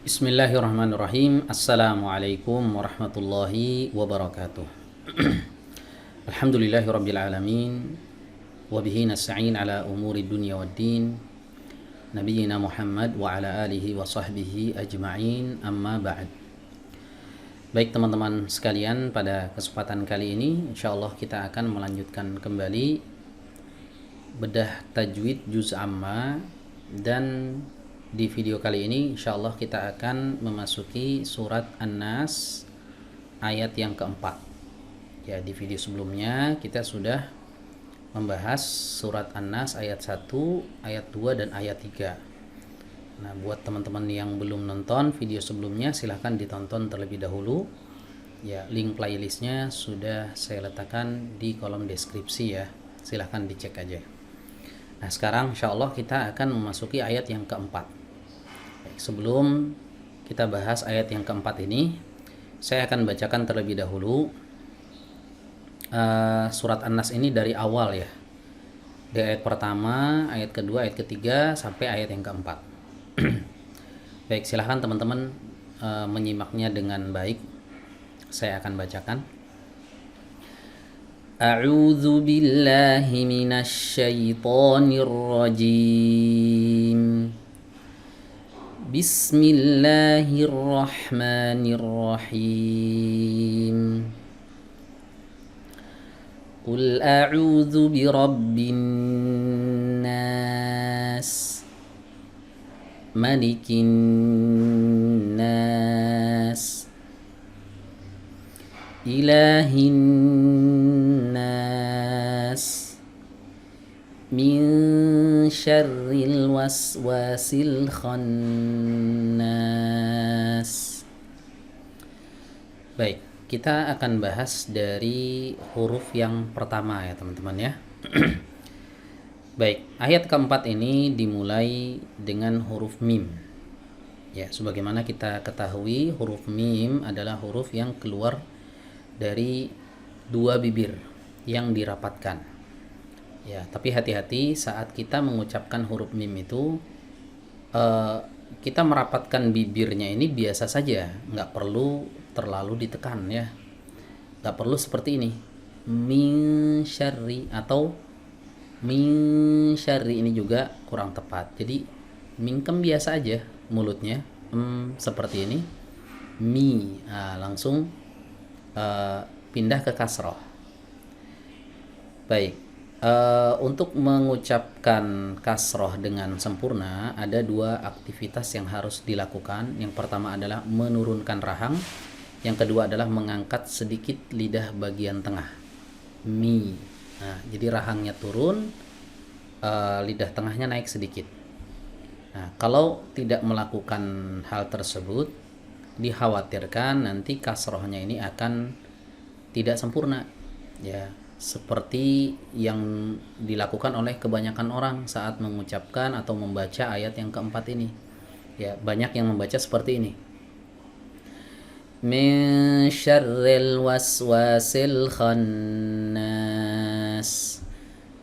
Bismillahirrahmanirrahim. Assalamualaikum warahmatullahi wabarakatuh. Alhamdulillahirabbil alamin wa bihi nasta'in ala umuri dunya waddin. Nabiyyina Muhammad wa ala alihi wa sahbihi ajma'in, amma ba'd. Baik teman-teman sekalian, pada kesempatan kali ini insyaallah kita akan melanjutkan kembali bedah tajwid juz amma, dan di video kali ini insyaallah kita akan memasuki surat An-Nas ayat yang keempat. Ya, di video sebelumnya kita sudah membahas surat An-Nas ayat 1, ayat 2 dan ayat 3. Nah, buat teman-teman yang belum nonton video sebelumnya silahkan ditonton terlebih dahulu. Ya, link playlistnya sudah saya letakkan di kolom deskripsi ya. Silahkan dicek aja. Nah, sekarang insyaallah kita akan memasuki ayat yang keempat. Sebelum kita bahas ayat yang keempat ini, saya akan bacakan terlebih dahulu surat An-Nas ini dari awal ya. Di ayat pertama, ayat kedua, ayat ketiga, sampai ayat yang keempat. Baik, silahkan teman-teman menyimaknya dengan baik. Saya akan bacakan. A'udzu billahi minasy syaithanir rajim. Bismillahirrahmanirrahim. Qul a'udzu birabbin nas, malikin nas, ilahin nas, min syarril waswasil khannas. Baik, kita akan bahas dari huruf yang pertama ya teman-teman ya. Baik, ayat keempat ini dimulai dengan huruf mim. Ya, sebagaimana kita ketahui huruf mim adalah huruf yang keluar dari dua bibir yang dirapatkan. Ya, tapi hati-hati saat kita mengucapkan huruf mim itu kita merapatkan bibirnya ini biasa saja, nggak perlu terlalu ditekan ya. Nggak perlu seperti ini. Min syarri atau min syarri, ini juga kurang tepat. Jadi mingkem biasa aja mulutnya, seperti ini. Mi, langsung pindah ke kasroh. Baik. Untuk mengucapkan kasroh dengan sempurna ada dua aktivitas yang harus dilakukan. Yang pertama adalah menurunkan rahang, yang kedua adalah mengangkat sedikit lidah bagian tengah. Mi. Nah, jadi rahangnya turun, lidah tengahnya naik sedikit. Nah, kalau tidak melakukan hal tersebut, dikhawatirkan nanti kasrohnya ini akan tidak sempurna ya, seperti yang dilakukan oleh kebanyakan orang saat mengucapkan atau membaca ayat yang keempat ini. Ya, banyak yang membaca seperti ini. Min syarril waswasil khannas.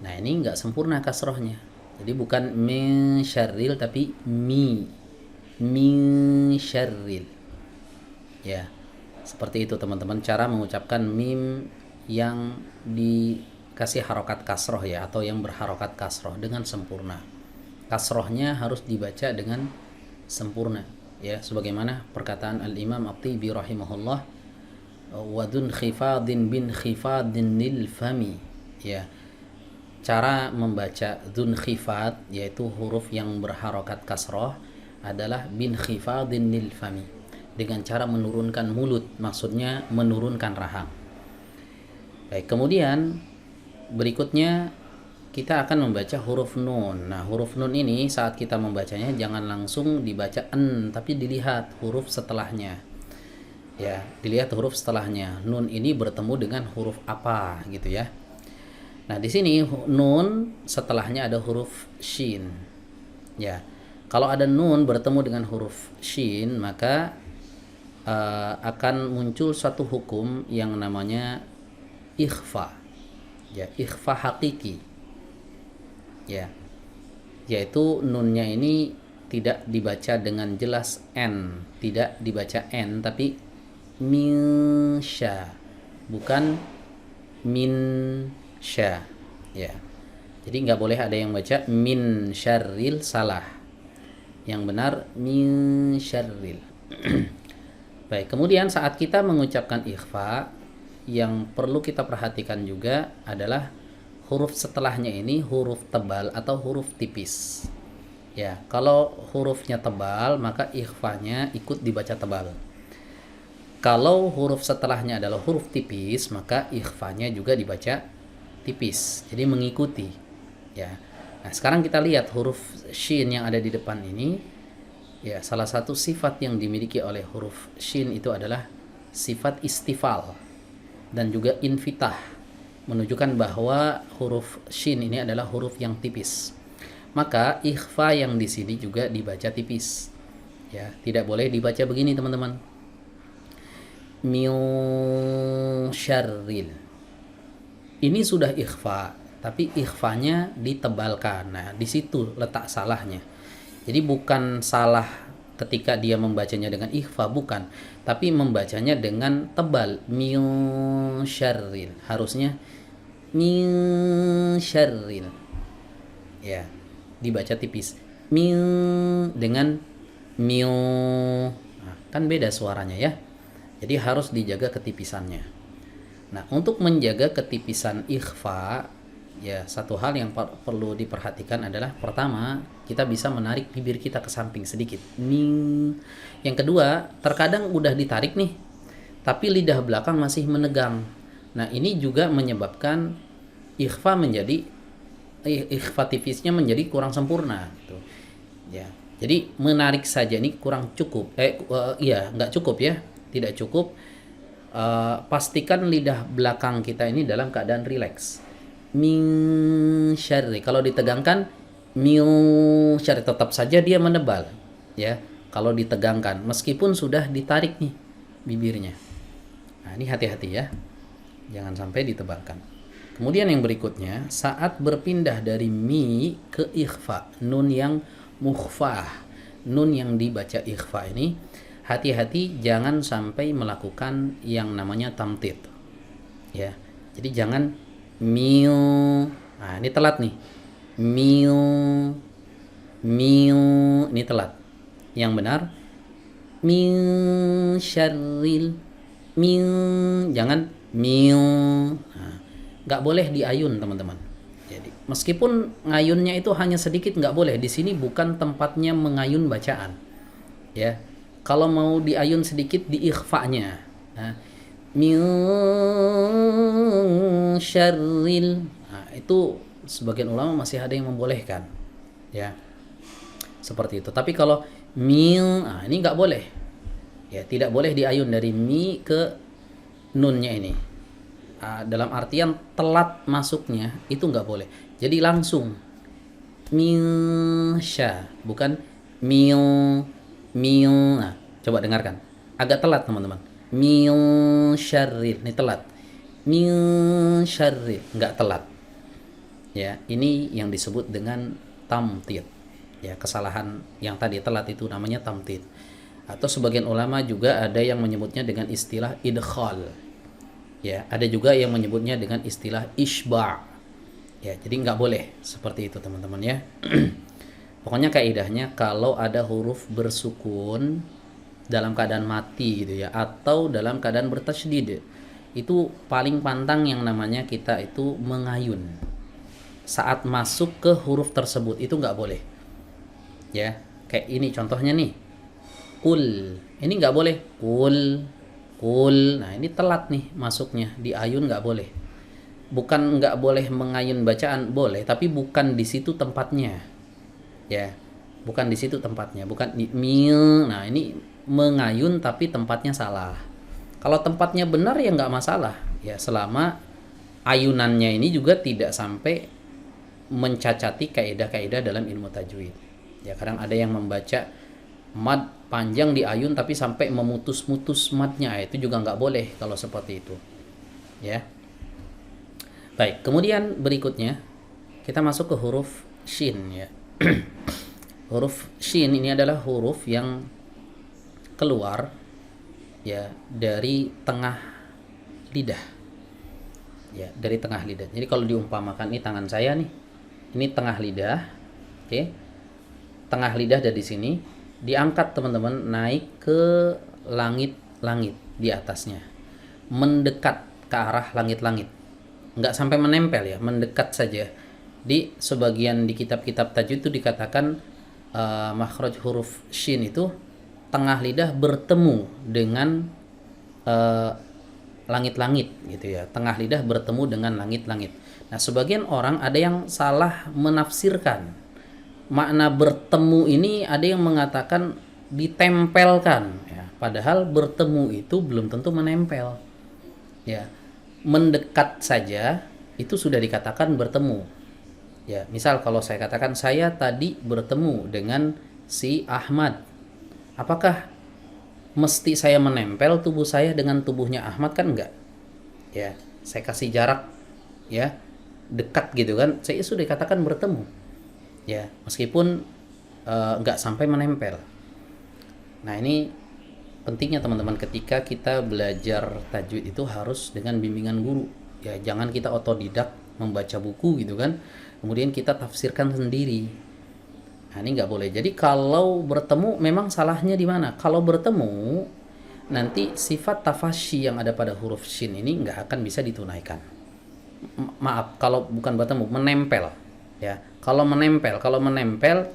Nah, ini enggak sempurna kasrohnya. Jadi bukan min syarril tapi min syarril. Ya, seperti itu teman-teman cara mengucapkan mim yang dikasih harokat kasroh ya, atau yang berharokat kasroh dengan sempurna. Kasrohnya harus dibaca dengan sempurna ya, sebagaimana perkataan Al-Imam At-Tibi rahimahullah, wadun khifadin bin khifadin nil fami ya. Cara membaca dun khifad, yaitu huruf yang berharokat kasroh, adalah bin khifadin nil fami, dengan cara menurunkan mulut, maksudnya menurunkan rahang. Baik, kemudian berikutnya kita akan membaca huruf nun. Nah, huruf nun ini saat kita membacanya jangan langsung dibaca en, tapi dilihat huruf setelahnya. Ya, dilihat huruf setelahnya. Nun ini bertemu dengan huruf apa gitu ya. Nah, di sini nun setelahnya ada huruf shin. Ya. Kalau ada nun bertemu dengan huruf shin, maka akan muncul suatu hukum yang namanya ikhfa. Ya, ikhfa hakiki. Ya. Yaitu nunnya ini tidak dibaca dengan jelas n, tidak dibaca n tapi minsya, bukan minsya, ya. Jadi nggak boleh ada yang baca min syarril, salah. Yang benar min syarril. Baik, kemudian saat kita mengucapkan ikhfa, yang perlu kita perhatikan juga adalah huruf setelahnya ini huruf tebal atau huruf tipis. Ya, kalau hurufnya tebal maka ikhfanya ikut dibaca tebal. Kalau huruf setelahnya adalah huruf tipis maka ikhfanya juga dibaca tipis. Jadi mengikuti. Ya. Nah, sekarang kita lihat huruf shin yang ada di depan ini. Ya, salah satu sifat yang dimiliki oleh huruf shin itu adalah sifat istifal dan juga infitah, menunjukkan bahwa huruf shin ini adalah huruf yang tipis. Maka ikhfa yang di sini juga dibaca tipis. Ya, tidak boleh dibaca begini, teman-teman. Min syarril. Ini sudah ikhfa, tapi ikhfanya ditebalkan. Nah, di situ letak salahnya. Jadi bukan salah ketika dia membacanya dengan ikhfa, bukan, tapi membacanya dengan tebal. Min syarril. Harusnya min syarril. Ya, dibaca tipis. Min dengan miu. Nah, kan beda suaranya ya. Jadi harus dijaga ketipisannya. Nah, untuk menjaga ketipisan ikhfa, ya satu hal yang perlu diperhatikan adalah pertama, kita bisa menarik bibir kita ke samping sedikit. Ning. Yang kedua, terkadang udah ditarik nih, tapi lidah belakang masih menegang. Nah, ini juga menyebabkan ikhfa tipisnya menjadi kurang sempurna gitu. Ya. Jadi menarik saja ini kurang cukup. Nggak cukup ya. Tidak cukup. Pastikan lidah belakang kita ini dalam keadaan rileks. Min syarri. Kalau ditegangkan min syarri, tetap saja dia menebal ya. Kalau ditegangkan meskipun sudah ditarik nih bibirnya. Nah, ini hati-hati ya. Jangan sampai ditebalkan. Kemudian yang berikutnya, saat berpindah dari mi ke ikhfa, nun yang mukhfah, nun yang dibaca ikhfa ini, hati-hati jangan sampai melakukan yang namanya tamtid. Ya. Jadi jangan miu. Nah, ini telat nih. Miu. Miu, ini telat. Yang benar min syarril. Miu, jangan miu. Nah, nggak boleh diayun, teman-teman. Jadi, meskipun ngayunnya itu hanya sedikit nggak boleh. Di sini bukan tempatnya mengayun bacaan. Ya. Kalau mau diayun sedikit di ikhfa'nya. Nah, min syarril. Nah, itu sebagian ulama masih ada yang membolehkan. Ya. Seperti itu. Tapi kalau min, nah ini nggak boleh. Ya, tidak boleh diayun dari mi ke nunnya ini. Dalam artian telat masuknya itu nggak boleh. Jadi langsung min sya, bukan min. Nah, coba dengarkan. Agak telat, teman-teman. Min syarril, ini telat. Min syarril, enggak telat. Ya, ini yang disebut dengan tamtid. Ya, kesalahan yang tadi telat itu namanya tamtid. Atau sebagian ulama juga ada yang menyebutnya dengan istilah idkhal. Ya, ada juga yang menyebutnya dengan istilah isba'. Ya, jadi enggak boleh seperti itu, teman-teman ya. Pokoknya kaidahnya kalau ada huruf bersukun dalam keadaan mati gitu ya, atau dalam keadaan bertasydid, itu paling pantang yang namanya kita itu mengayun saat masuk ke huruf tersebut, itu nggak boleh. Ya, kayak ini contohnya nih, kul, ini nggak boleh, kul. Nah, ini telat nih masuknya, diayun nggak boleh. Bukan nggak boleh mengayun bacaan, boleh, tapi bukan di situ tempatnya. Ya, bukan di situ tempatnya, bukan mil. Nah, ini mengayun tapi tempatnya salah. Kalau tempatnya benar ya nggak masalah. Ya, selama ayunannya ini juga tidak sampai mencacati kaidah-kaidah dalam ilmu tajwid. Ya, kadang ada yang membaca mad panjang di ayun tapi sampai memutus-mutus madnya, itu juga nggak boleh kalau seperti itu. Ya. Baik, kemudian berikutnya kita masuk ke huruf shin ya. Huruf shin ini adalah huruf yang keluar ya dari tengah lidah. Ya, dari tengah lidah. Jadi kalau diumpamakan ini tangan saya nih. Ini tengah lidah. Oke. Tengah lidah dari sini diangkat teman-teman naik ke langit-langit di atasnya. Mendekat ke arah langit-langit. Nggak sampai menempel ya, mendekat saja. Di sebagian di kitab-kitab tajwid itu dikatakan makhraj huruf shin itu tengah lidah bertemu dengan eh, langit-langit gitu ya. Tengah lidah bertemu dengan langit-langit. Nah, sebagian orang ada yang salah menafsirkan. Makna bertemu ini ada yang mengatakan ditempelkan ya. Padahal bertemu itu belum tentu menempel. Ya. Mendekat saja itu sudah dikatakan bertemu. Ya, misal kalau saya katakan saya tadi bertemu dengan si Ahmad. Apakah mesti saya menempel tubuh saya dengan tubuhnya Ahmad? Kan enggak. Ya, saya kasih jarak ya, dekat gitu kan. Saya sudah dikatakan bertemu. Ya, meskipun enggak sampai menempel. Nah, ini pentingnya teman-teman ketika kita belajar tajwid itu harus dengan bimbingan guru. Ya, jangan kita otodidak membaca buku gitu kan. Kemudian kita tafsirkan sendiri. Nah, ini nggak boleh. Jadi kalau bertemu memang salahnya di mana? Kalau bertemu nanti sifat tafasyi yang ada pada huruf shin ini nggak akan bisa ditunaikan. Maaf, kalau bukan bertemu, menempel. Ya, kalau menempel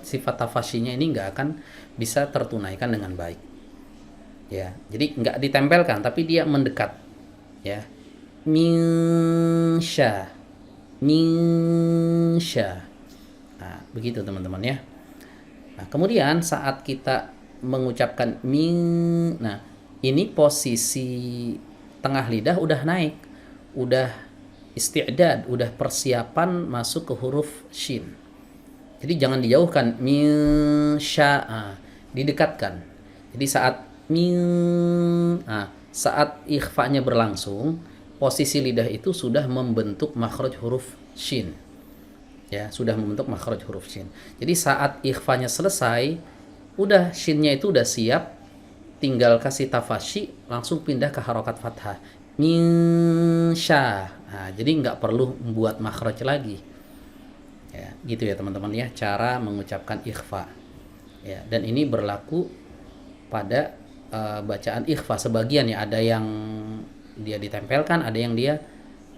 sifat tafasyinya ini nggak akan bisa tertunaikan dengan baik. Ya, jadi nggak ditempelkan, tapi dia mendekat. Ya, minsya, minsya. Nah, begitu teman-teman ya. Nah, kemudian saat kita mengucapkan min, nah ini posisi tengah lidah udah naik, udah isti'dad, udah persiapan masuk ke huruf shin. Jadi jangan dijauhkan min sya, didekatkan. Jadi saat min, saat ikhfanya berlangsung, posisi lidah itu sudah membentuk makhraj huruf shin. Ya, sudah membentuk makhraj huruf shin. Jadi saat ikhfanya selesai, udah shinnya itu udah siap, tinggal kasih tafasyi, langsung pindah ke harokat fathah. Min sya. Nah, jadi nggak perlu membuat makhraj lagi. Ya, gitu ya teman-teman ya, cara mengucapkan ikhfa. Ya, dan ini berlaku pada bacaan ikhfa sebagian ya, ada yang dia ditempelkan, ada yang dia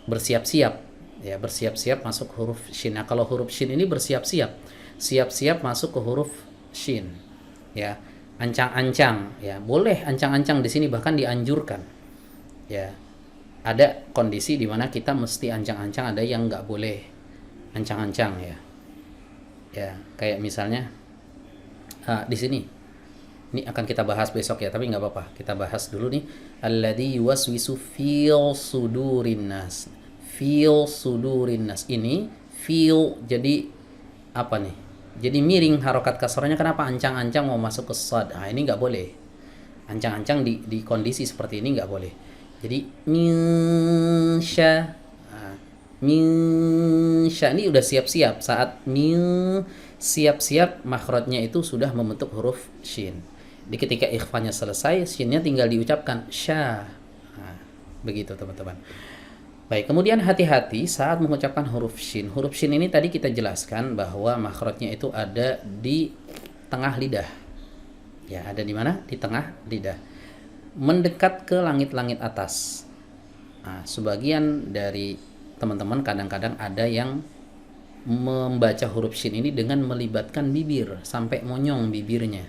bersiap-siap. Ya, bersiap-siap masuk huruf shin. Nah, kalau huruf shin ini bersiap-siap, siap-siap masuk ke huruf shin. Ya, ancang-ancang. Ya, boleh ancang-ancang di sini, bahkan dianjurkan. Ya, ada kondisi di mana kita mesti ancang-ancang, ada yang nggak boleh ancang-ancang ya. Ya, kayak misalnya di sini. Ini akan kita bahas besok ya, tapi nggak apa-apa. Kita bahas dulu nih. Alladzi yuwaswisu fil sudurin nas. Fil sudurin nas, ini fil jadi apa nih? Jadi miring harokat kasrohnya. Kenapa? Ancang-ancang mau masuk ke sad. Nah, ini nggak boleh. Ancang-ancang di kondisi seperti ini nggak boleh. Jadi minsya, minsya ini udah siap-siap. Saat siap-siap makhrajnya itu sudah membentuk huruf shin. Di ketika ikhfanya selesai, shinnya tinggal diucapkan sya. Nah, begitu teman-teman. Baik, kemudian hati-hati saat mengucapkan huruf shin. Huruf shin ini tadi kita jelaskan bahwa makhrajnya itu ada di tengah lidah. Ya, ada di mana? Di tengah lidah. Mendekat ke langit-langit atas. Nah, sebagian dari teman-teman kadang-kadang ada yang membaca huruf shin ini dengan melibatkan bibir sampai monyong bibirnya.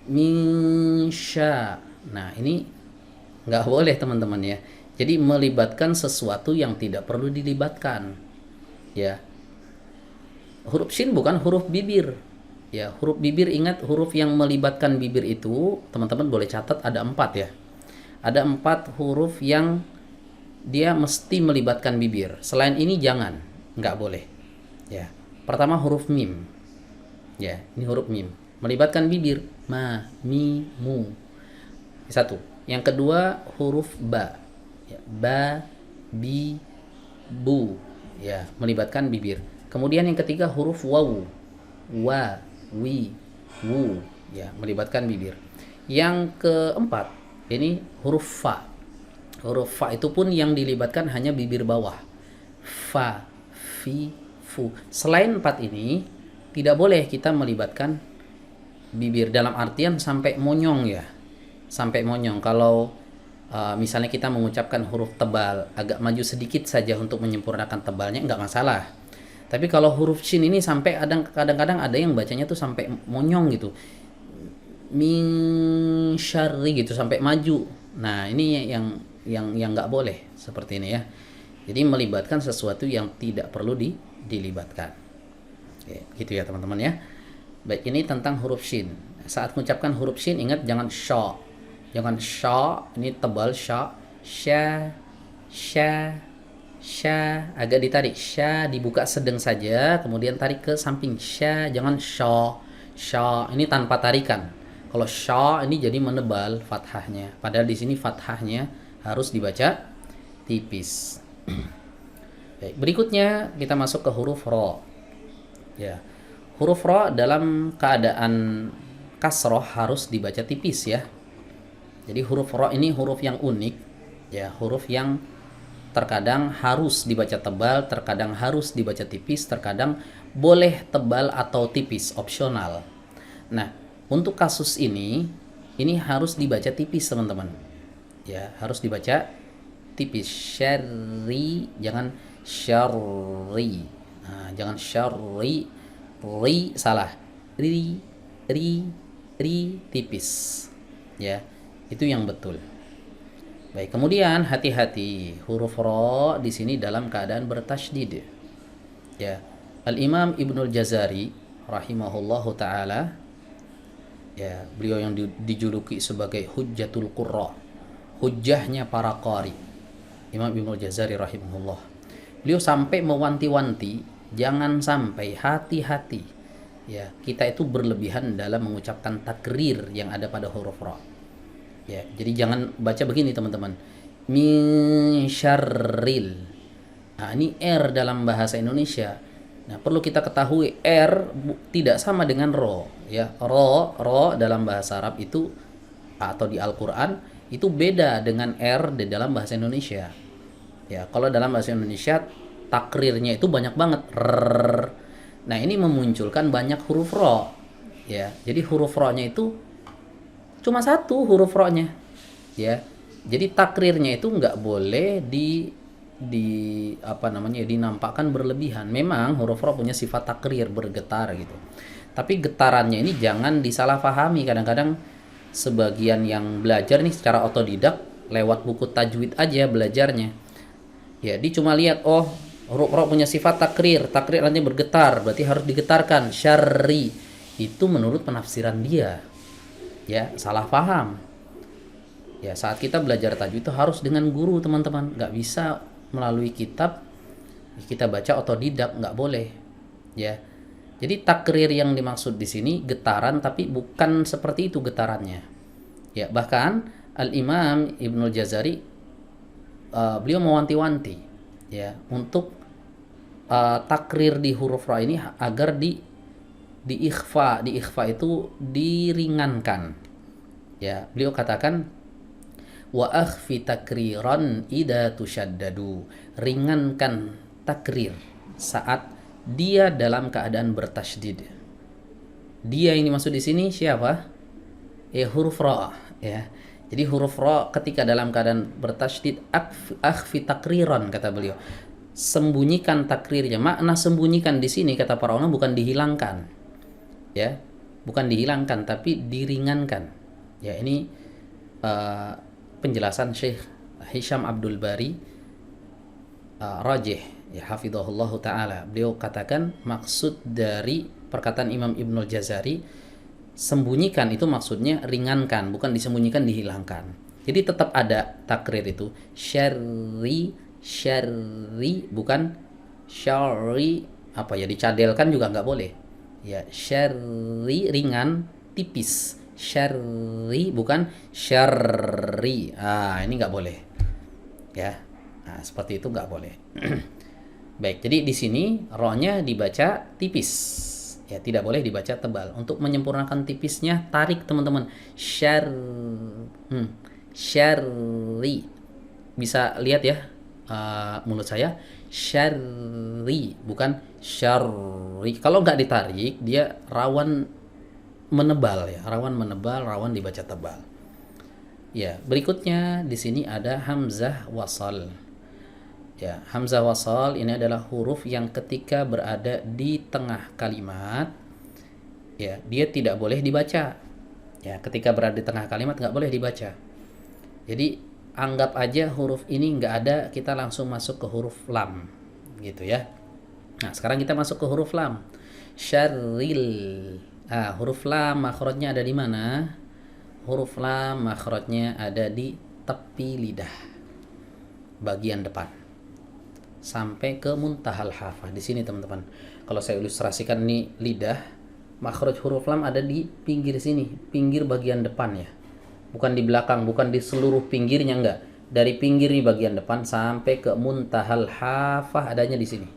Minsya. Nah, ini nggak boleh teman-teman ya. Jadi melibatkan sesuatu yang tidak perlu dilibatkan. Ya. Huruf shin bukan huruf bibir. Ya, huruf bibir, ingat huruf yang melibatkan bibir itu, teman-teman boleh catat ada 4 ya. Ada 4 huruf yang dia mesti melibatkan bibir. Selain ini jangan, nggak boleh. Ya. Pertama huruf mim. Ya, ini huruf mim. Melibatkan bibir. Ma, mi, mu. Satu. Yang kedua huruf ba. Ya, ba, bi, bu. Ya, melibatkan bibir. Kemudian yang ketiga huruf wawu. Wa, wi, wu, ya, melibatkan bibir. Yang keempat, ini huruf fa. Huruf fa itu pun yang dilibatkan hanya bibir bawah. Fa, fi, fu. Selain empat ini, tidak boleh kita melibatkan bibir dalam artian sampai monyong ya. Sampai monyong. Kalau misalnya kita mengucapkan huruf tebal, agak maju sedikit saja untuk menyempurnakan tebalnya, nggak masalah. Tapi kalau huruf shin ini sampai kadang-kadang ada yang bacanya tuh sampai monyong gitu. Min syarri gitu sampai maju. Nah, ini yang nggak boleh seperti ini ya. Jadi melibatkan sesuatu yang tidak perlu dilibatkan. Oke, gitu ya teman-teman ya. Baik, ini tentang huruf shin. Saat mengucapkan huruf shin ingat jangan sya. Jangan sya, ini tebal sya. Sya, sya, sya, agak ditarik. Sya dibuka sedang saja, kemudian tarik ke samping. Sya, jangan sya. Sya ini tanpa tarikan. Kalau sya ini jadi menebal fathahnya. Padahal di sini fathahnya harus dibaca tipis. Baik, berikutnya kita masuk ke huruf ro. Ya. Huruf ro dalam keadaan kasroh harus dibaca tipis ya. Jadi huruf ro ini huruf yang unik ya, huruf yang terkadang harus dibaca tebal, terkadang harus dibaca tipis, terkadang boleh tebal atau tipis, opsional. Nah, untuk kasus ini harus dibaca tipis teman-teman. Ya, harus dibaca tipis. Syarri, jangan syarri. Nah, jangan syarri, ri salah. Ri, tipis. Ya, itu yang betul. Baik, kemudian hati-hati huruf ro di sini dalam keadaan bertasydid. Ya, Al-Imam Ibnul Jazari rahimahullahu taala, ya, beliau yang dijuluki sebagai Hujjatul Qurra, hujjahnya para qari. Imam Ibnul Jazari rahimahullah. Beliau sampai mewanti-wanti jangan sampai, hati-hati. Ya, kita itu berlebihan dalam mengucapkan takrir yang ada pada huruf ro. Ya, jadi jangan baca begini teman-teman. Min syarril. Nah, ini R dalam bahasa Indonesia. Nah, perlu kita ketahui R tidak sama dengan ro, ya. Ro dalam bahasa Arab itu atau di Al-Qur'an itu beda dengan R di dalam bahasa Indonesia. Ya, kalau dalam bahasa Indonesia takrirnya itu banyak banget. Rrr. Nah, ini memunculkan banyak huruf ro. Ya, jadi huruf ro-nya itu cuma satu huruf ro-nya, ya. Jadi takrirnya itu nggak boleh dinampakkan berlebihan. Memang huruf ro punya sifat takrir, bergetar gitu. Tapi getarannya ini jangan disalahpahami. Kadang-kadang sebagian yang belajar nih secara otodidak lewat buku tajwid aja belajarnya. Ya, dia cuma lihat huruf ro punya sifat takrir nanti bergetar, berarti harus digetarkan. Syarri itu menurut penafsiran dia. Ya, salah paham. Ya, saat kita belajar tajwid itu harus dengan guru teman-teman, nggak bisa melalui kitab kita baca otodidak, nggak boleh. Ya, jadi takrir yang dimaksud di sini getaran, tapi bukan seperti itu getarannya. Ya, bahkan Al-Imam Ibnul Jazari beliau mewanti-wanti ya untuk takrir di huruf ra ini agar di ikhfa itu diringankan. Ya, beliau katakan wa akhfi takriran idza tushaddadu. Ringankan takrir saat dia dalam keadaan bertasydid. Dia ini maksud di sini siapa? Huruf ra ya. Jadi huruf ra ketika dalam keadaan bertasydid akhfi takriran kata beliau. Sembunyikan takrirnya. Makna sembunyikan di sini kata para ulama bukan dihilangkan. Ya, bukan dihilangkan tapi diringankan. Ya, ini penjelasan Syekh Hisham Abdul Bari rajih ya hafizahullah taala. Beliau katakan maksud dari perkataan Imam Ibnul Jazari sembunyikan itu maksudnya ringankan, bukan disembunyikan dihilangkan. Jadi tetap ada takrir itu syarri bukan syarri dicadelkan juga nggak boleh. Ya, syarri ringan tipis, syarri bukan syarri. Ini nggak boleh. Ya, nah, seperti itu nggak boleh. Baik, jadi di sini ro-nya dibaca tipis. Ya, tidak boleh dibaca tebal. Untuk menyempurnakan tipisnya, tarik teman-teman. Syarri. Bisa lihat ya mulut saya. Syarri, bukan syarri. Kalau nggak ditarik, dia rawan menebal ya, rawan dibaca tebal. Ya, berikutnya di sini ada hamzah wasal. Ya, hamzah wasal ini adalah huruf yang ketika berada di tengah kalimat, ya, dia tidak boleh dibaca. Ya, ketika berada di tengah kalimat nggak boleh dibaca. Jadi anggap aja huruf ini nggak ada, kita langsung masuk ke huruf lam, gitu ya. Nah, sekarang kita masuk ke huruf lam. Syarril. Nah, huruf lam makhrajnya ada di mana? Huruf lam makhrajnya ada di tepi lidah, bagian depan, sampai ke muntahal hafah. Di sini teman-teman. Kalau saya ilustrasikan ini lidah, makhraj huruf lam ada di pinggir sini, pinggir bagian depan ya. Bukan di belakang, bukan di seluruh pinggirnya, enggak. Dari pinggir nih bagian depan sampai ke muntahal hafah adanya di sini.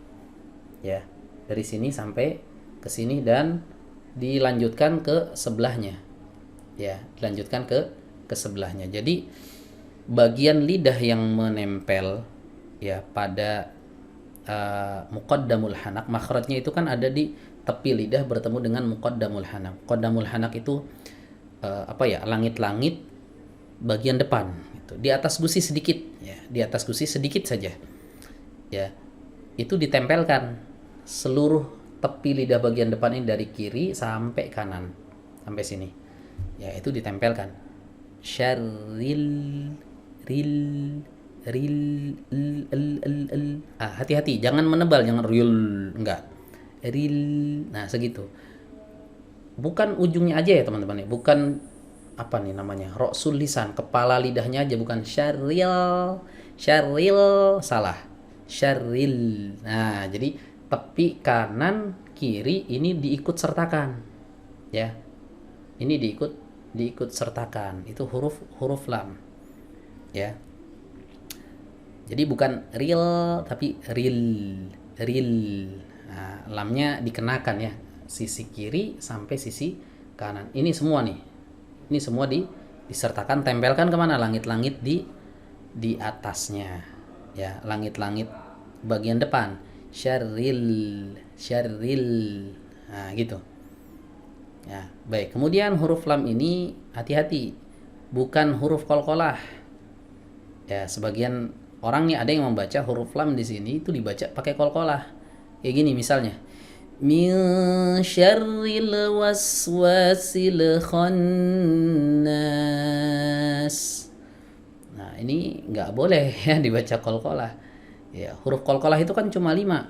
Ya. Dari sini sampai ke sini dan dilanjutkan ke sebelahnya. Ya, dilanjutkan ke sebelahnya. Jadi bagian lidah yang menempel ya pada muqaddamul hanak, makhrajnya itu kan ada di tepi lidah bertemu dengan muqaddamul hanak. Muqaddamul hanak itu langit-langit bagian depan gitu. Di atas gusi sedikit ya, di atas gusi sedikit saja. Ya. Itu ditempelkan seluruh tepi lidah bagian depan ini dari kiri sampai kanan, sampai sini. Ya, itu ditempelkan. Syarril ril ril hati-hati, jangan menebal, jangan ril, enggak. Ril. Nah, segitu. Bukan ujungnya aja ya, teman-teman ya. Bukan apa nih namanya? Roksul lisan, kepala lidahnya aja, bukan syarril. Syarril salah. Syarril. Nah, jadi tepi kanan kiri ini diikut sertakan. Ya. Ini diikut sertakan. Itu huruf lam. Ya. Jadi bukan real tapi real. Nah, lamnya dikenakan ya. Sisi kiri sampai sisi kanan. Ini semua nih. Ini semua disertakan, tempelkan kemana? Langit-langit di atasnya. Ya, langit-langit bagian depan. Syarril. Nah, gitu. Ya, baik. Kemudian huruf lam ini hati-hati, bukan huruf qalqalah. Ya, sebagian orang nih ada yang membaca huruf lam di sini itu dibaca pakai qalqalah. Kayak gini misalnya. Min syarril waswasil khannas. Nah, ini nggak boleh ya dibaca qalqalah. Ya, huruf qalqalah itu kan cuma 5.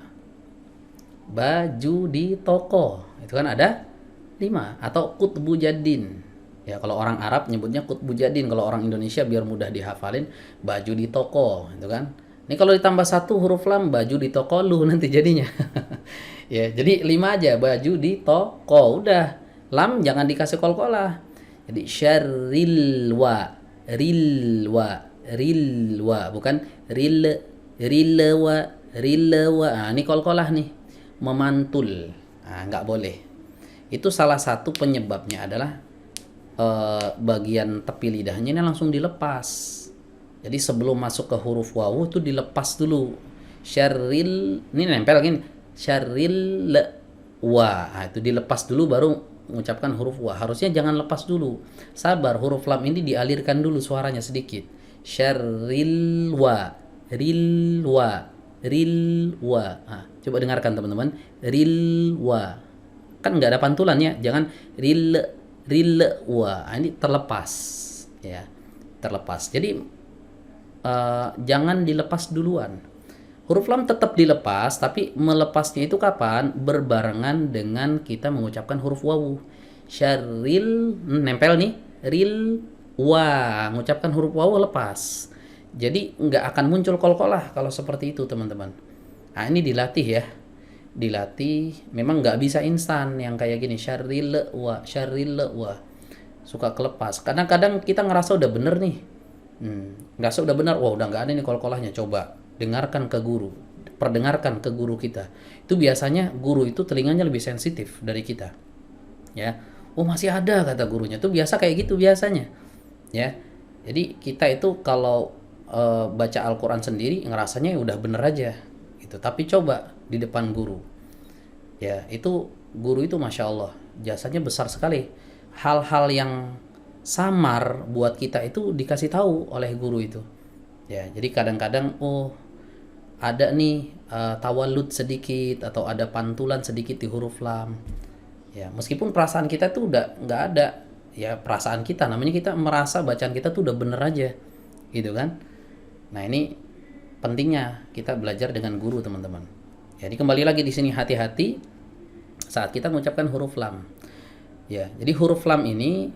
Baju di toko, itu kan ada 5. Atau kutbu jadin. Ya, kalau orang Arab nyebutnya kutbu jadin, kalau orang Indonesia biar mudah dihafalin baju di toko, itu kan. Ini kalau ditambah 1 huruf lam, baju di toko lu nanti jadinya. Ya, jadi 5 aja, baju di toko, udah. Lam jangan dikasih qalqalah. Jadi syarrilwa, rilwa, bukan rilwa. Nah, ini qalqalah nih, memantul. Nah, nggak boleh. Itu salah satu penyebabnya adalah bagian tepi lidahnya ini langsung dilepas. Jadi sebelum masuk ke huruf wawu itu dilepas dulu. Syarril, ini nempel gini. Syarril wa. Nah, itu dilepas dulu baru mengucapkan huruf wa. Harusnya jangan lepas dulu. Sabar, huruf lam ini dialirkan dulu suaranya sedikit. Syarril wa, rilwa. Nah, coba dengarkan teman-teman. Rilwa. Kan nggak ada pantulannya. Jangan rilwa. Nah, ini terlepas. Ya, terlepas. Jadi jangan dilepas duluan. Huruf lam tetap dilepas, tapi melepasnya itu kapan? Berbarengan dengan kita mengucapkan huruf wawu. Syarril, nempel nih, ril wa, mengucapkan huruf wawu lepas. Jadi nggak akan muncul qalqalah kalau seperti itu, teman-teman. Nah, ini dilatih ya. Dilatih, memang nggak bisa instan yang kayak gini, syarril wa. Suka kelepas. Kadang-kadang kita ngerasa udah bener nih. Ngerasa udah benar, wah udah nggak ada nih qalqalahnya. Coba dengarkan ke guru, perdengarkan ke guru kita. Itu biasanya guru itu telinganya lebih sensitif dari kita. Ya. Oh, masih ada kata gurunya. Itu biasa kayak gitu biasanya. Ya. Jadi kita itu kalau baca Al-Qur'an sendiri ngerasanya ya udah bener aja gitu. Tapi coba di depan guru. Ya, itu guru itu Masya Allah jasanya besar sekali. Hal-hal yang samar buat kita itu dikasih tahu oleh guru itu. Ya, jadi kadang-kadang oh ada nih tawalud sedikit atau ada pantulan sedikit di huruf lam. Ya, meskipun perasaan kita tuh udah nggak ada, ya perasaan kita namanya kita merasa bacaan kita tuh udah bener aja, gitu kan? Nah ini pentingnya kita belajar dengan guru teman-teman. Jadi kembali lagi di sini hati-hati saat kita mengucapkan huruf lam. Ya, jadi huruf lam ini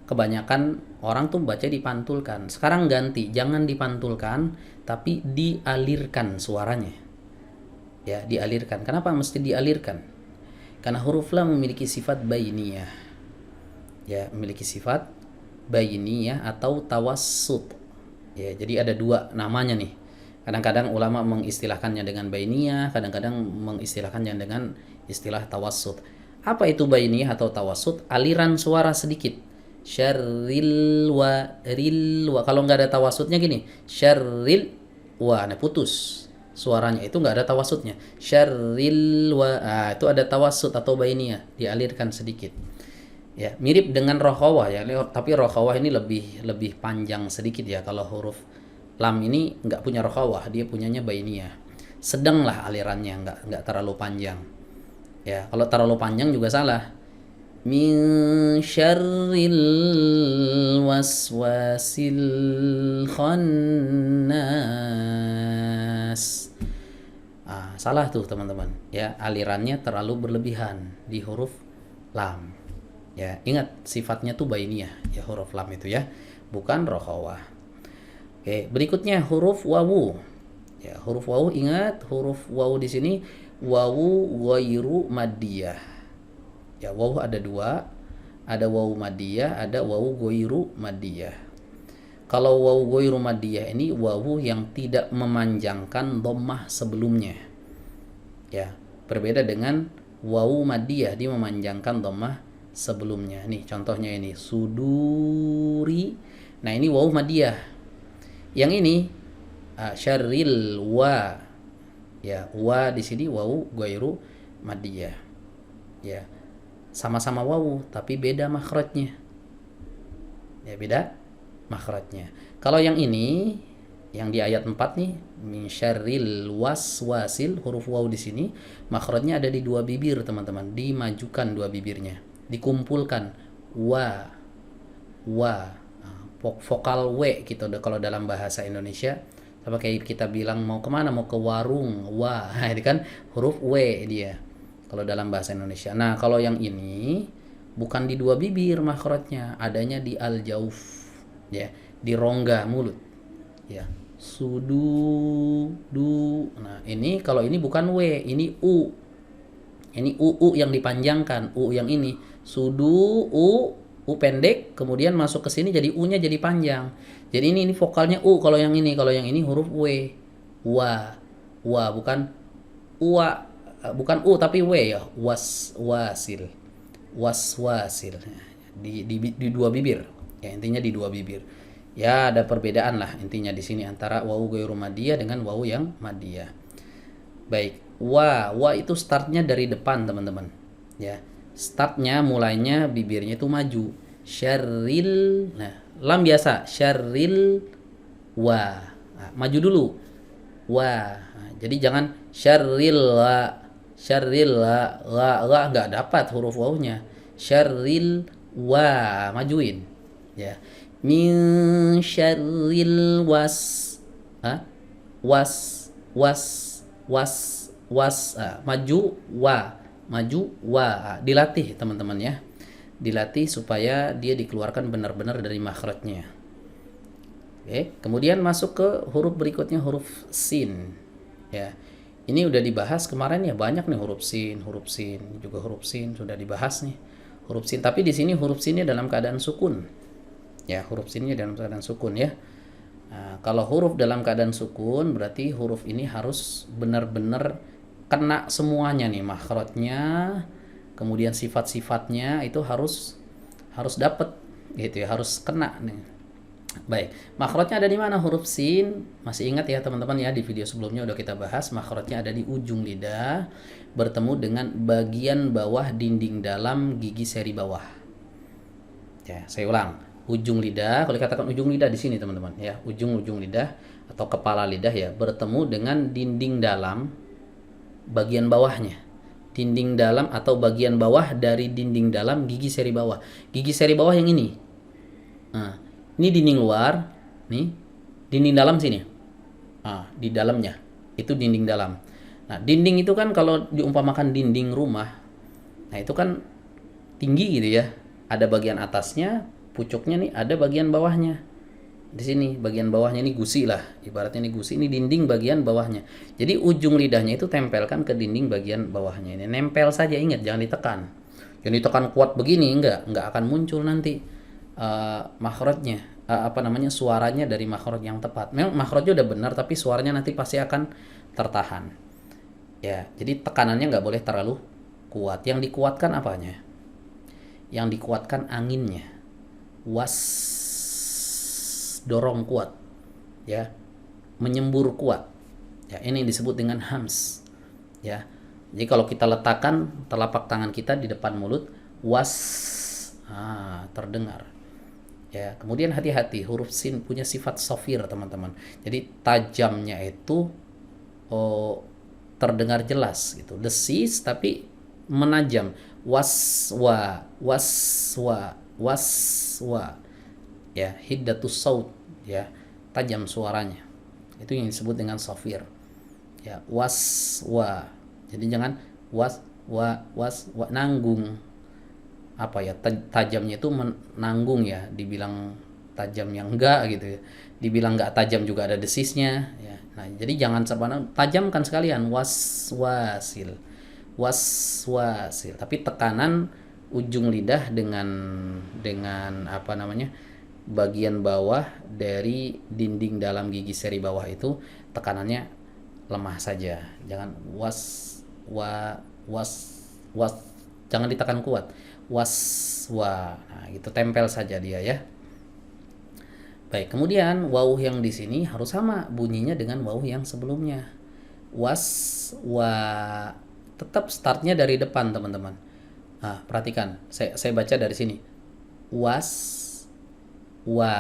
kebanyakan orang tuh baca dipantulkan. Sekarang ganti, jangan dipantulkan, tapi dialirkan suaranya. Ya, dialirkan. Kenapa mesti dialirkan? Karena huruf lam memiliki sifat bainiyah. Ya, memiliki sifat bainiyah atau tawassut. Ya, jadi ada dua namanya nih. Kadang-kadang ulama mengistilahkannya dengan bainiyah, kadang-kadang mengistilahkannya dengan istilah tawassut. Apa itu bainiyah atau tawassut? Aliran suara sedikit. Syarril wa ril wa. Kalau nggak ada tawassutnya gini, syarril wa, nah putus suaranya, itu nggak ada tawassutnya. Syarril wa, itu ada tawassut atau bainiyah, dialirkan sedikit. Ya, mirip dengan rokhawah ya, tapi rokhawah ini lebih panjang sedikit ya. Kalau huruf lam ini nggak punya rokhawah, dia punyanya bainiyah. Sedang lah alirannya, nggak terlalu panjang. Ya, kalau terlalu panjang juga salah. Min syarril waswasil khannas. Salah tuh teman-teman. Ya, alirannya terlalu berlebihan di huruf lam. Ya, ingat sifatnya tuh bainiyah ya huruf lam itu ya, bukan rokhawah. Oke, berikutnya huruf wawu. Ya, huruf wawu, ingat huruf wawu di sini wawu ghairu maddiyah. Ya, wawu ada dua, ada wawu maddiyah, ada wawu ghairu maddiyah. Kalau wawu ghairu maddiyah ini wawu yang tidak memanjangkan dhammah sebelumnya. Ya, berbeda dengan wawu maddiyah, dia memanjangkan dhammah sebelumnya. Nih contohnya ini suduri. Nah ini wawu madiyah. Yang ini syarril wa. Ya, wa di sini wawu ghairu madiyah. Ya. Sama-sama wawu tapi beda makhrajnya. Ya, beda makhrajnya. Kalau yang ini yang di ayat 4 nih, min syarril waswasil, huruf wawu di sini makhrajnya ada di dua bibir, teman-teman. Dimajukan dua bibirnya. Dikumpulkan wa vokal w gitu kalau dalam bahasa Indonesia, apa kayak kita bilang mau kemana, mau ke warung, wa ini kan huruf w dia kalau dalam bahasa Indonesia. Nah kalau yang ini bukan di dua bibir makhrajnya, adanya di al jauf ya, di rongga mulut ya, sudu du. Nah ini kalau ini bukan w, ini u. Ini u yang dipanjangkan, u yang ini sudu u pendek, kemudian masuk ke sini jadi u-nya jadi panjang. Jadi ini vokalnya u kalau yang ini huruf w. Wa bukan uwa, bukan u tapi w ya. Waswasil. Di dua bibir. Ya intinya di dua bibir. Ya ada perbedaan lah intinya di sini antara wawu ghairu madiyah dengan wawu yang madiyah. Baik. Wa itu startnya dari depan teman-teman ya, startnya mulainya bibirnya itu maju. Syarril, nah lam biasa syarril wa, nah, maju dulu wa. Nah, jadi jangan syarril la nggak dapat huruf wawunya. Syarril wa, majuin ya. Min syarril maju wa, dilatih teman-teman ya, dilatih supaya dia dikeluarkan benar-benar dari makhrajnya. Oke, kemudian masuk ke huruf berikutnya, huruf sin ya. Ini udah dibahas kemarin ya, banyak nih huruf sin juga, huruf sin sudah dibahas nih huruf sin, tapi di sini huruf sinnya dalam keadaan sukun ya, huruf sinnya dalam keadaan sukun ya. Nah, kalau huruf dalam keadaan sukun berarti huruf ini harus benar-benar kena semuanya nih, makhrajnya, kemudian sifat-sifatnya itu harus harus dapat gitu ya, harus kena nih. Baik, makhrajnya ada di mana huruf sin? Masih ingat ya teman-teman ya, di video sebelumnya udah kita bahas, makhrajnya ada di ujung lidah bertemu dengan bagian bawah dinding dalam gigi seri bawah. Ya, saya ulang. Ujung lidah, kalau dikatakan ujung lidah di sini teman-teman ya, ujung-ujung lidah atau kepala lidah ya, bertemu dengan dinding dalam bagian bawahnya. Dinding dalam atau bagian bawah dari dinding dalam gigi seri bawah. Gigi seri bawah yang ini. Nah, ini dinding luar, nih. Dinding dalam sini. Nah, di dalamnya. Itu dinding dalam. Nah, dinding itu kan kalau diumpamakan dinding rumah, nah itu kan tinggi gitu ya. Ada bagian atasnya, pucuknya nih, ada bagian bawahnya. Di sini bagian bawahnya ini gusi lah, ibaratnya ini gusi, ini dinding bagian bawahnya. Jadi ujung lidahnya itu tempelkan ke dinding bagian bawahnya ini, nempel saja, ingat jangan ditekan. Jangan ditekan kuat begini, enggak akan muncul nanti makhrajnya, apa namanya, suaranya dari makhraj yang tepat. Memang makhrajnya udah benar tapi suaranya nanti pasti akan tertahan. Ya, jadi tekanannya nggak boleh terlalu kuat. Yang dikuatkan apanya? Yang dikuatkan anginnya. Was, dorong kuat, ya, menyembur kuat, ya, ini disebut dengan hams, ya. Jadi kalau kita letakkan telapak tangan kita di depan mulut, was, terdengar, ya. Kemudian hati-hati, huruf sin punya sifat sofir teman-teman, jadi tajamnya itu terdengar jelas gitu, desis tapi menajam, waswa, waswa, waswa, ya, hiddatus saut, ya, tajam suaranya, itu yang disebut dengan sofir, ya, waswa. Jadi jangan waswa nanggung, apa ya, tajamnya itu menanggung ya, dibilang tajam yang enggak gitu ya, dibilang enggak tajam juga ada desisnya ya. Nah, jadi jangan tajamkan sekalian, waswasil, waswasil, tapi tekanan ujung lidah dengan apa namanya, bagian bawah dari dinding dalam gigi seri bawah itu tekanannya lemah saja, jangan was, jangan ditekan kuat, waswa. Nah, gitu, tempel saja dia ya. Baik, kemudian waw yang di sini harus sama bunyinya dengan waw yang sebelumnya. Waswa, tetap startnya dari depan teman-teman. Nah, perhatikan, saya baca dari sini. Waswa,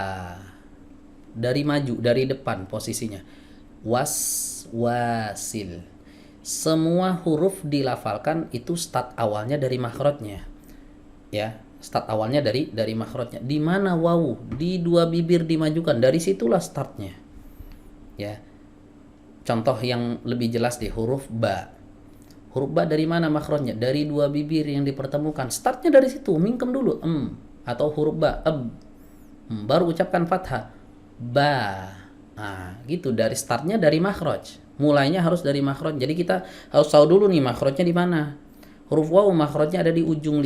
dari maju, dari depan posisinya. Waswasil. Semua huruf dilafalkan itu start awalnya dari makhrajnya. Ya, start awalnya dari makhrajnya. Di mana waw? Di dua bibir dimajukan. Dari situlah startnya. Ya. Contoh yang lebih jelas di huruf ba. Huruf ba dari mana makhrajnya? Dari dua bibir yang dipertemukan. Startnya dari situ, mingkem dulu, atau huruf ba, baru ucapkan fathah, ba. Nah, gitu, dari startnya dari makhraj. Mulainya harus dari makhraj. Jadi kita harus tahu dulu nih makhrajnya di mana. Huruf waw makhrajnya ada di ujung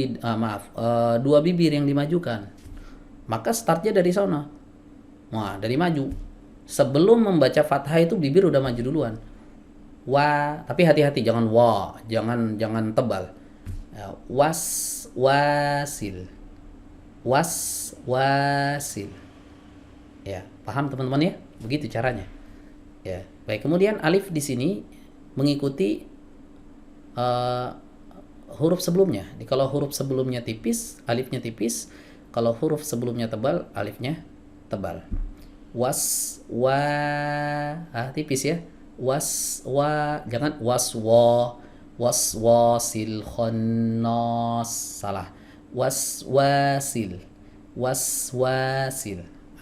dua bibir yang dimajukan. Maka startnya dari sana. Wah, dari maju. Sebelum membaca fathah itu bibir udah maju duluan. Wa, tapi hati-hati jangan wa, jangan tebal. Ya, wasil. Wasil. Ya, paham teman-teman ya? Begitu caranya. Ya, baik. Kemudian alif di sini mengikuti huruf sebelumnya. Jadi kalau huruf sebelumnya tipis, alifnya tipis. Kalau huruf sebelumnya tebal, alifnya tebal. Tipis ya. Jangan waswasil khannas, salah. Waswasil.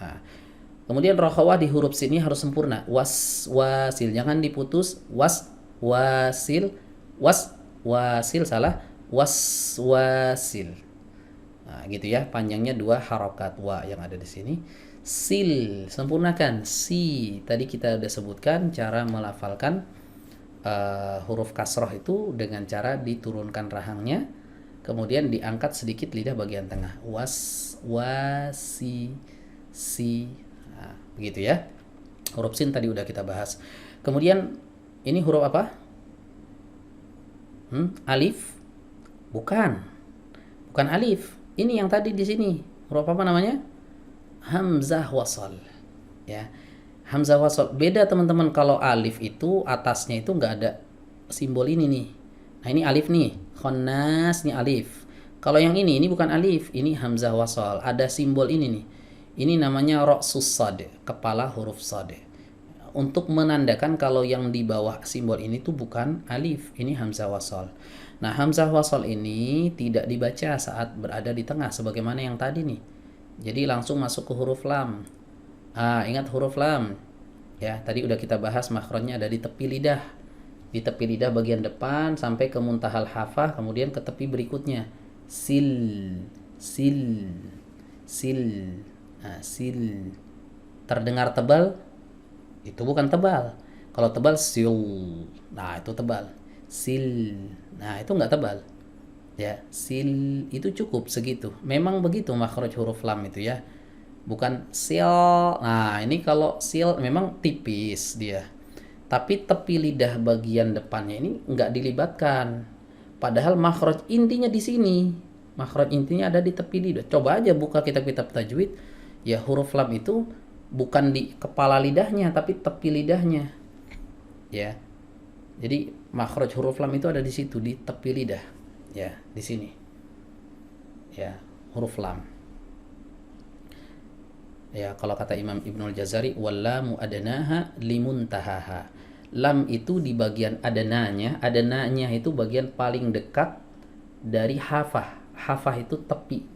Nah, kemudian rokhawah di huruf sini harus sempurna. Waswasil, jangan diputus. Waswasil salah. Waswasil. Nah, gitu ya, panjangnya 2 harokat wa yang ada di sini. Sil, sempurnakan. Si, tadi kita udah sebutkan cara melafalkan huruf kasroh itu dengan cara diturunkan rahangnya, kemudian diangkat sedikit lidah bagian tengah. Si. Nah, begitu ya. Huruf sin tadi udah kita bahas. Kemudian ini huruf apa? Alif? Bukan. Bukan alif. Ini yang tadi di sini. Huruf apa namanya? Hamzah wasal. Ya. Hamzah wasal. Beda teman-teman, kalau alif itu atasnya itu nggak ada simbol ini nih. Nah, ini alif nih. Khannas nih alif. Kalau yang ini bukan alif, ini hamzah wasal. Ada simbol ini nih. Ini namanya ra'sus sad, kepala huruf sad. Untuk menandakan kalau yang di bawah simbol ini tuh bukan alif, ini hamzah wasal. Nah, hamzah wasal ini tidak dibaca saat berada di tengah sebagaimana yang tadi nih. Jadi langsung masuk ke huruf lam. Ingat huruf lam. Ya, tadi udah kita bahas makhrajnya ada di tepi lidah. Di tepi lidah bagian depan sampai ke muntahal hafah, kemudian ke tepi berikutnya. Sil, sil, sil. Nah, sil. Terdengar tebal? Itu bukan tebal. Kalau tebal sil. Nah, itu tebal. Sil. Nah, itu enggak tebal. Ya, sil itu cukup segitu. Memang begitu makhraj huruf lam itu ya. Bukan sil. Nah, ini kalau sil memang tipis dia. Tapi tepi lidah bagian depannya ini enggak dilibatkan. Padahal makhraj intinya di sini. Makhraj intinya ada di tepi lidah. Coba aja buka kitab-kitab tajwid. Ya, huruf lam itu bukan di kepala lidahnya tapi tepi lidahnya. Ya. Jadi makhraj huruf lam itu ada di situ, di tepi lidah. Ya, di sini. Ya, huruf lam. Ya, kalau kata Imam Ibnul Jazari, wallamu adnaha limuntahaha. Lam itu di bagian adananya. Adananya itu bagian paling dekat dari hafah. Hafah itu tepi.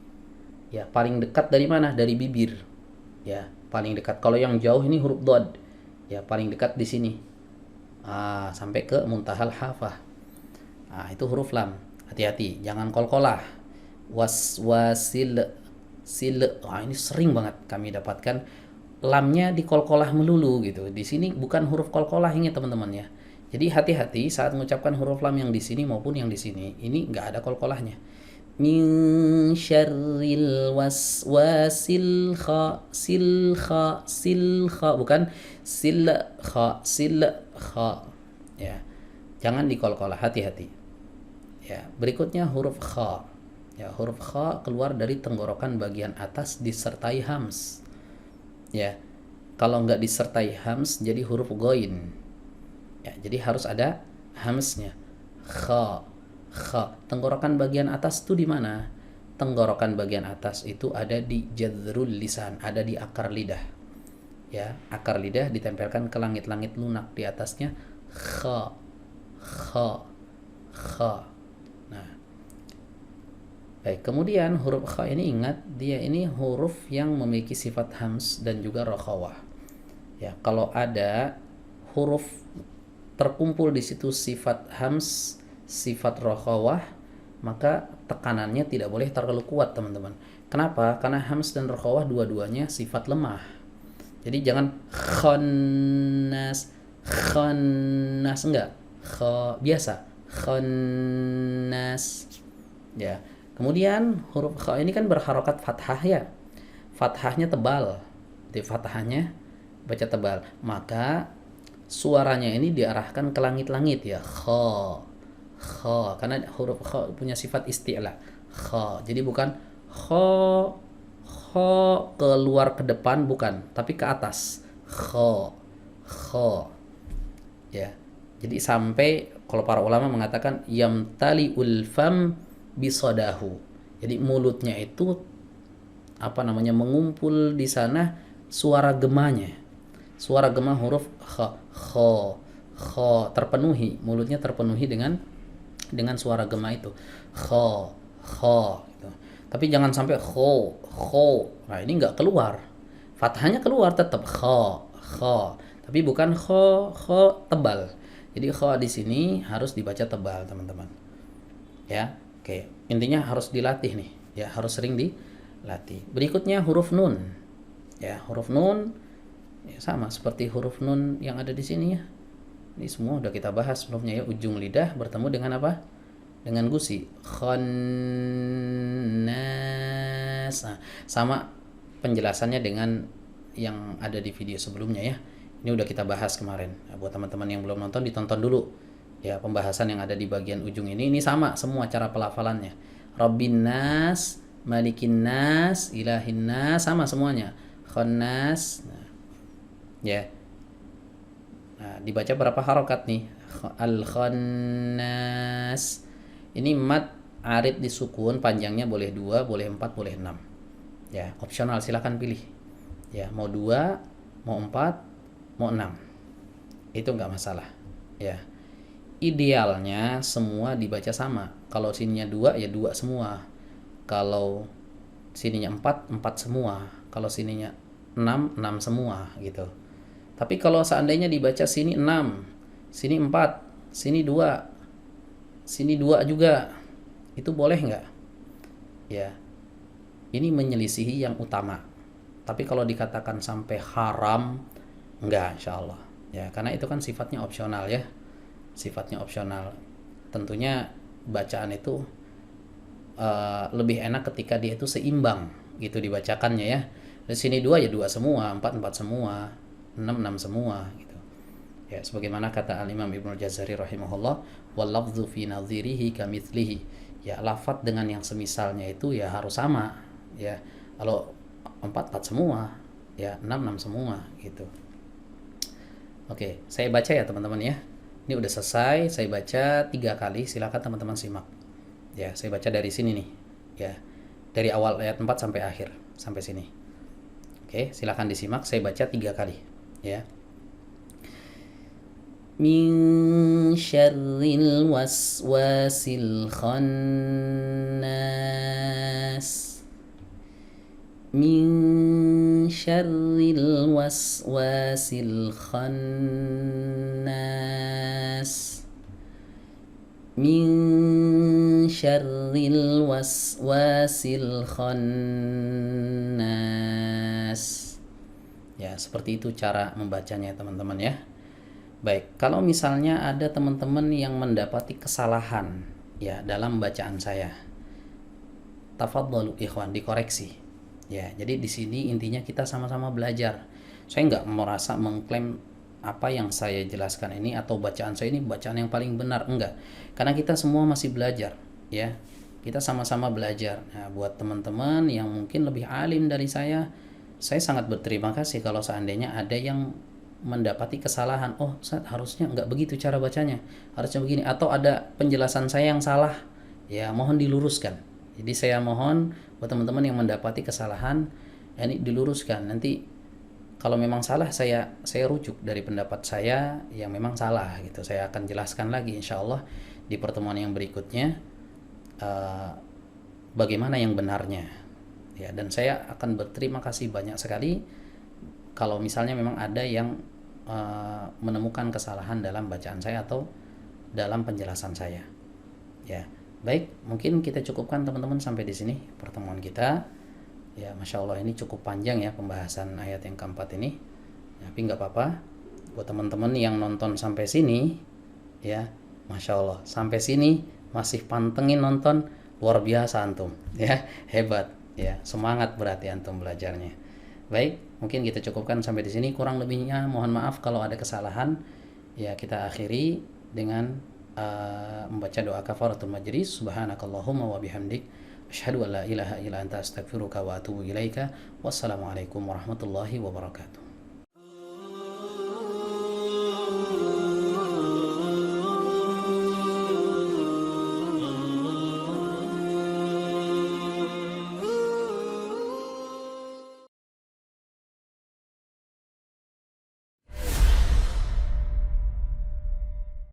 Ya, paling dekat dari mana? Dari bibir. Ya, paling dekat. Kalau yang jauh ini huruf dod. Ya, paling dekat di sini. Sampai ke muntahal hafah. Itu huruf lam. Hati-hati, jangan kolkolah. Wasil, sil. Ini sering banget kami dapatkan lamnya di kolkolah melulu gitu. Di sini bukan huruf kolkolah ini teman-teman ya. Jadi hati-hati saat mengucapkan huruf lam yang di sini maupun yang di sini. Ini nggak ada kolkolahnya. Min syarril waswasil kha bukan sil kha ya, jangan dikolkolah, hati-hati ya. Berikutnya huruf kha ya, huruf kha keluar dari tenggorokan bagian atas disertai hams ya. Kalau nggak disertai hams jadi huruf ghain ya, jadi harus ada hamsnya. Kha. Tenggorokan bagian atas itu di mana? Tenggorokan bagian atas itu ada di jadrul lisan, ada di akar lidah. Ya, akar lidah ditempelkan ke langit-langit lunak, di atasnya kha. Nah. Baik, kemudian huruf kha ini ingat dia ini huruf yang memiliki sifat hams dan juga rakhawah. Ya, kalau ada huruf terkumpul di situ sifat hams, sifat rokhawah, maka tekanannya tidak boleh terlalu kuat teman-teman. Kenapa? Karena hams dan rokhawah dua-duanya sifat lemah. Jadi jangan khannas enggak. Biasa khannas. Ya. Kemudian huruf kha ini kan berharokat fathah ya. Fathahnya tebal. Jadi fathahnya baca tebal. Maka suaranya ini diarahkan ke langit-langit ya. Kha, karena huruf kha punya sifat isti'la. Kha. Jadi bukan kha keluar ke depan, bukan, tapi ke atas. Kha. Ya. Jadi sampai kalau para ulama mengatakan yamtaliul fam bisadahu. Jadi mulutnya itu mengumpul di sana suara gemanya. Suara gema huruf kha terpenuhi, mulutnya terpenuhi dengan suara gema itu. Kha gitu. Tapi jangan sampai kho. Nah, ini enggak keluar. Fathahnya keluar tetap kha. Tapi bukan kho tebal. Jadi kha di sini harus dibaca tebal, teman-teman. Ya. Oke, intinya harus dilatih nih. Ya, harus sering dilatih. Berikutnya huruf nun. Ya, huruf nun ya, sama seperti huruf nun yang ada di sini ya. Ini semua udah kita bahas sebelumnya ya. Ujung lidah bertemu dengan apa? Dengan gusi. Khannas. Nah, sama penjelasannya dengan yang ada di video sebelumnya ya. Ini udah kita bahas kemarin. Nah, buat teman-teman yang belum nonton, ditonton dulu ya pembahasan yang ada di bagian ujung ini. Ini sama semua cara pelafalannya. Rabbin nas, malikin nas, ilahin nas, sama semuanya. Khannas. Nah, ya. Nah, dibaca berapa harokat nih? Al-khannas. Ini mat arid disukun, panjangnya boleh 2, boleh 4, boleh 6. Ya, opsional, silakan pilih. Ya, mau 2, mau 4, mau 6. Itu nggak masalah. Ya. Idealnya semua dibaca sama. Kalau sininya 2 ya 2 semua. Kalau sininya 4, 4 semua. Kalau sininya 6, 6 semua gitu. Tapi kalau seandainya dibaca sini 6, sini 4, sini 2, sini 2 juga, itu boleh nggak? Ya, ini menyelisihi yang utama. Tapi kalau dikatakan sampai haram, enggak, insya Allah. Ya, karena itu kan sifatnya opsional ya. Sifatnya opsional. Tentunya bacaan itu lebih enak ketika dia itu seimbang gitu dibacakannya ya. Di sini 2 ya 2 semua, 4 4 semua, 6 6 semua gitu. Ya, sebagaimana kata Al-Imam Ibnu Jazari rahimahullah, wal lafdzu fi nadhirihi kamitslihi. Ya, lafaz dengan yang semisalnya itu ya harus sama ya. Kalau 4 4 semua, ya 6 6 semua gitu. Oke, saya baca ya teman-teman ya. Ini udah selesai, saya baca 3 kali, silakan teman-teman simak. Ya, saya baca dari sini nih. Ya. Dari awal ayat 4 sampai akhir, sampai sini. Oke, silakan disimak, saya baca 3 kali, ya. Min syarril waswasil khannas. Min syarril waswasil khannas. Min syarril waswasil khannas. Ya, seperti itu cara membacanya teman-teman ya. Baik, kalau misalnya ada teman-teman yang mendapati kesalahan ya dalam bacaan saya, tafadhalu ikhwan, dikoreksi. Ya, jadi di sini intinya kita sama-sama belajar. Saya nggak merasa mengklaim apa yang saya jelaskan ini atau bacaan saya ini bacaan yang paling benar, enggak. Karena kita semua masih belajar, ya. Kita sama-sama belajar. Nah, buat teman-teman yang mungkin lebih alim dari saya sangat berterima kasih kalau seandainya ada yang mendapati kesalahan. Oh, Ustaz, harusnya enggak begitu cara bacanya. Harusnya begini, atau ada penjelasan saya yang salah. Ya, mohon diluruskan. Jadi saya mohon buat teman-teman yang mendapati kesalahan, ya, ini diluruskan. Nanti kalau memang salah saya rujuk dari pendapat saya yang memang salah gitu. Saya akan jelaskan lagi insya Allah di pertemuan yang berikutnya bagaimana yang benarnya. Ya, dan saya akan berterima kasih banyak sekali kalau misalnya memang ada yang menemukan kesalahan dalam bacaan saya atau dalam penjelasan saya. Ya, baik, mungkin kita cukupkan teman-teman sampai di sini pertemuan kita. Ya, Masya Allah ini cukup panjang ya pembahasan ayat yang keempat ini. Ya, tapi nggak apa-apa. Buat teman-teman yang nonton sampai sini, ya, Masya Allah, sampai sini masih pantengin nonton, luar biasa antum. Ya, hebat. Ya, semangat berarti antum belajarnya. Baik, mungkin kita cukupkan sampai di sini. Kurang lebihnya mohon maaf kalau ada kesalahan. Ya, kita akhiri dengan membaca doa kafaratul majlis. Subhanakallahumma wa bihamdik, asyhadu an la ilaha illa anta astaghfiruka wa atubu ilaika. Wassalamualaikum warahmatullahi wabarakatuh.